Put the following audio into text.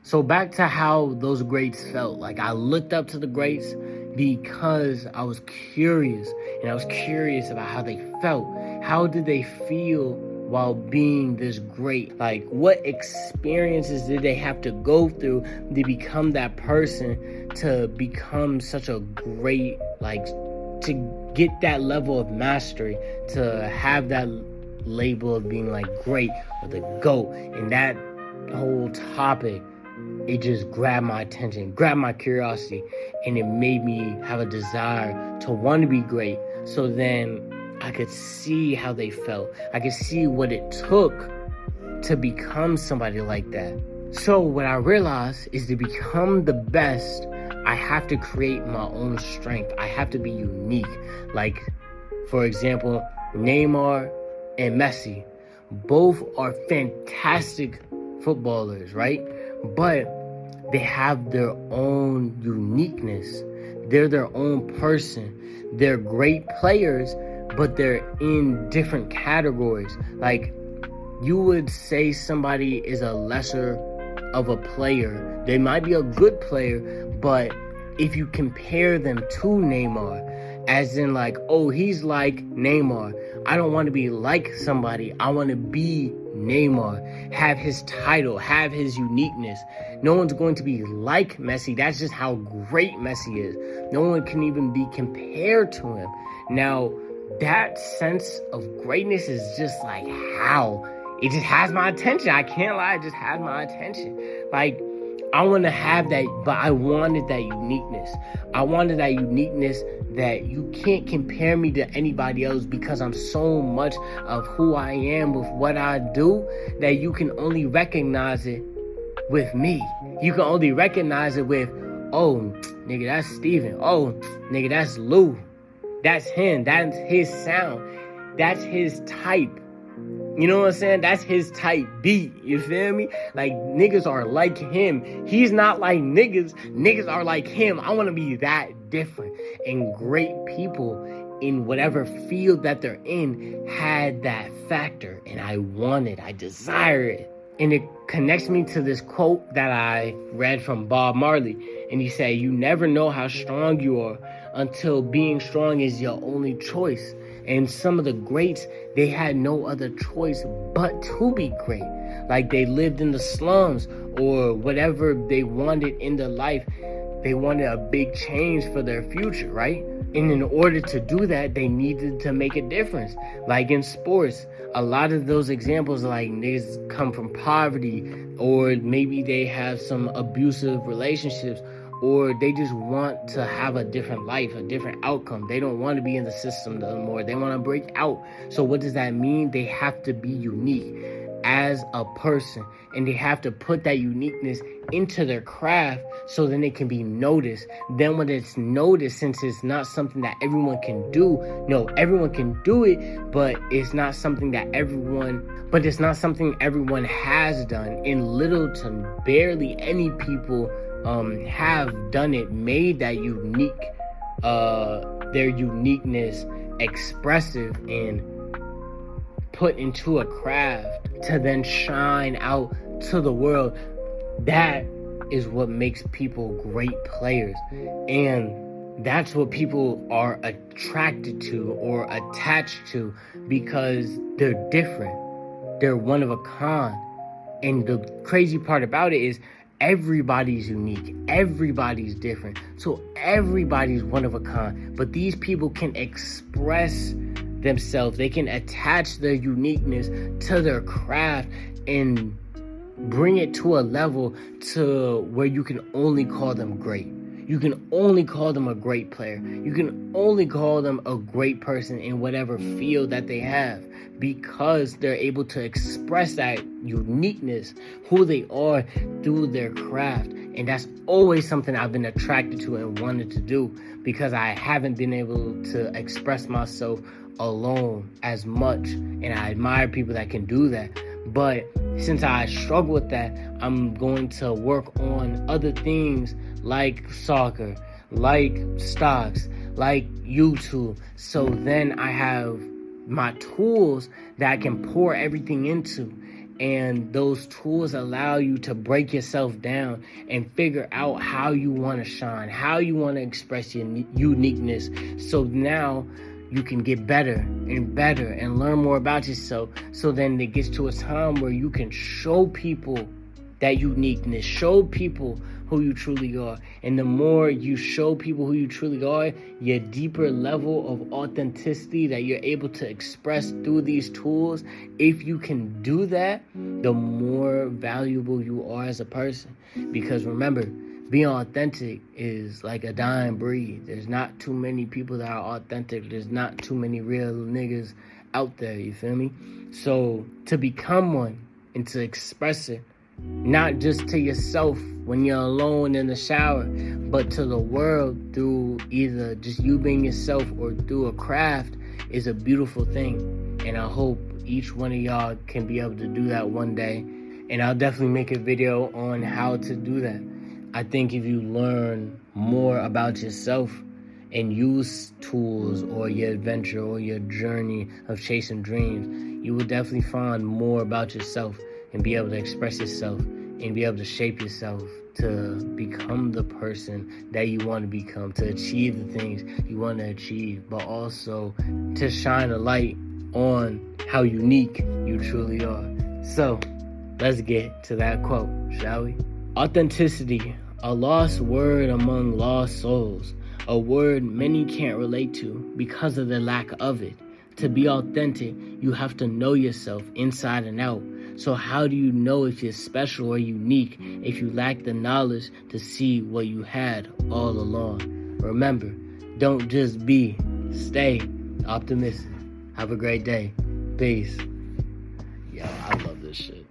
So back to how those greats felt. Like, I looked up to the greats because I was curious, and I was curious about how they felt. How did they feel while being this great? Like, what experiences did they have to go through to become that person, to become such a great, like, to get that level of mastery, to have that label of being like great or the GOAT. And that whole topic, it just grabbed my attention, grabbed my curiosity, and it made me have a desire to want to be great. So then I could see how they felt. I could see what it took to become somebody like that. So what I realized is, to become the best, I have to create my own strength. I have to be unique. Like, for example, Neymar and Messi, both are fantastic footballers, right? But they have their own uniqueness. They're their own person. They're great players, but they're in different categories. Like, you would say somebody is a lesser of a player. They might be a good player, but if you compare them to Neymar, as in like, oh, he's like Neymar, I don't want to be like somebody. I want to be Neymar, have his title, have his uniqueness. No one's going to be like Messi. That's just how great Messi is. No one can even be compared to him. Now, that sense of greatness is just like, how? It just has my attention. I can't lie, it just has my attention. Like, I want to have that, but I wanted that uniqueness. I wanted that uniqueness that you can't compare me to anybody else, because I'm so much of who I am with what I do that you can only recognize it with me. You can only recognize it with, oh, nigga, that's Steven. Oh, nigga, that's Lou. That's him. That's his sound. That's his type. You know what I'm saying? That's his type beat. You feel me? Like, niggas are like him. He's not like niggas. Niggas are like him. I want to be that different. And great people in whatever field that they're in had that factor. And I desire it. And it connects me to this quote that I read from Bob Marley. And he said, "You never know how strong you are until being strong is your only choice." And some of the greats, they had no other choice but to be great. Like, they lived in the slums or whatever they wanted in their life. They wanted a big change for their future, right? And in order to do that, they needed to make a difference. Like in sports, a lot of those examples, like, niggas come from poverty, or maybe they have some abusive relationships, or they just want to have a different life, a different outcome. They don't want to be in the system no more. They want to break out. So what does that mean? They have to be unique as a person, and they have to put that uniqueness into their craft so then it can be noticed. Then when it's noticed, since it's not something that everyone can do, no, everyone can do it, but it's not something that everyone has done. And little to barely any people have done it, made that unique, their uniqueness expressive and put into a craft to then shine out to the world. That is what makes people great players. And that's what people are attracted to or attached to, because they're different. They're one of a kind. And the crazy part about it is, everybody's unique. Everybody's different. So everybody's one of a kind. But these people can express themselves. They can attach their uniqueness to their craft and bring it to a level to where you can only call them great. You can only call them a great player. You can only call them a great person in whatever field that they have, because they're able to express that uniqueness, who they are, through their craft. And that's always something I've been attracted to and wanted to do, because I haven't been able to express myself alone as much. And I admire people that can do that. But since I struggle with that, I'm going to work on other things like soccer, like stocks, like YouTube. So then I have my tools that I can pour everything into. And those tools allow you to break yourself down and figure out how you want to shine, how you want to express your uniqueness. So now you can get better and learn more about yourself. So then it gets to a time where you can show people that uniqueness, show people who you truly are. And the more you show people who you truly are, your deeper level of authenticity that you're able to express through these tools, if you can do that, the more valuable you are as a person. Because remember, being authentic is like a dying breed. There's not too many people that are authentic. There's not too many real niggas out there, you feel me? So to become one and to express it, not just to yourself when you're alone in the shower, but to the world through either just you being yourself or through a craft, is a beautiful thing. And I hope each one of y'all can be able to do that one day. And I'll definitely make a video on how to do that. I think if you learn more about yourself and use tools or your adventure or your journey of chasing dreams, you will definitely find more about yourself and be able to express yourself and be able to shape yourself to become the person that you want to become, to achieve the things you want to achieve, but also to shine a light on how unique you truly are. So let's get to that quote, shall we? Authenticity, a lost word among lost souls, a word many can't relate to because of the lack of it. To be authentic, you have to know yourself inside and out. So how do you know if you're special or unique if you lack the knowledge to see what you had all along? Remember, don't just be, stay optimistic. Have a great day. Peace. Yo, I love this shit.